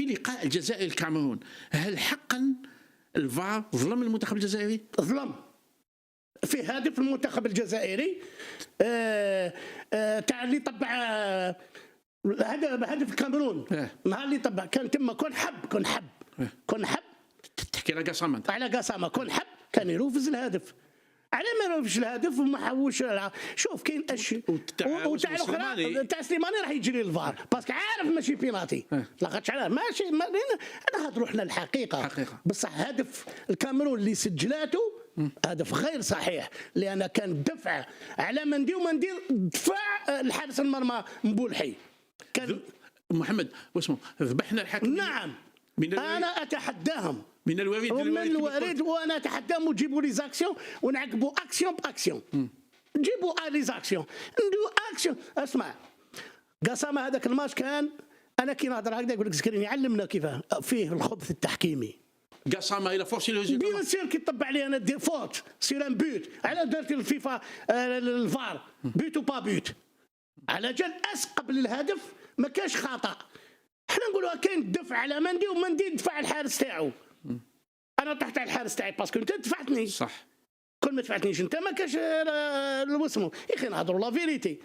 في لقاء الجزائر الكاميرون، هل حقا الفار ظلم المنتخب الجزائري؟ ظلم في هدف المنتخب الجزائري تاع اللي طبع هدف الكاميرون. نهار اللي طبع كان تما كون حب تحكي على قسامة، على قسامه كون حب كان يروفز الهدف. على ما يروفش الهدف وما حوش. شوف كاين وتاع الاخرى تاع سليماني راح يجري للفار باسكو عارف ماشي بيناتي. لاخاطش علاه ماشي انا هضروا حنا الحقيقه. بصح هدف الكاميرون اللي سجلاته هدف غير صحيح، لان كان دفع على مندي ومندي دفاع الحارس المرمى مبولحي. كان محمد واسمه ذبحنا الحكم. نعم انا اتحداهم من الوارد وانا اتحداهم وجيبوا لي زاكسيون ونعقبوا اكسيون باكسيون. جيبوا لي زاكسيون نديروا اكسيون. اسمع قسامه هذاك الماتش كان انا كي نهضر هكذا يقول لك زكريا علمنا كيف فيه الخبث التحكيمي. قسامه الى فورسي لوجيك بيان سير كي طب علي انا دير فوت سير ان بوت على درت الفيفا الفار بوت وبا بوت على جال قبل الهدف ما كاش خطا. حنا نقولوا كاين دفع على مندي ومندي دفع الحارس تاعو. انا طحت على الحارس تاعي باسكو انت دفعتني صح. كل ما دفعتنيش انت ما كاش الوسمو يا اخي نهضروا لا فيريتي.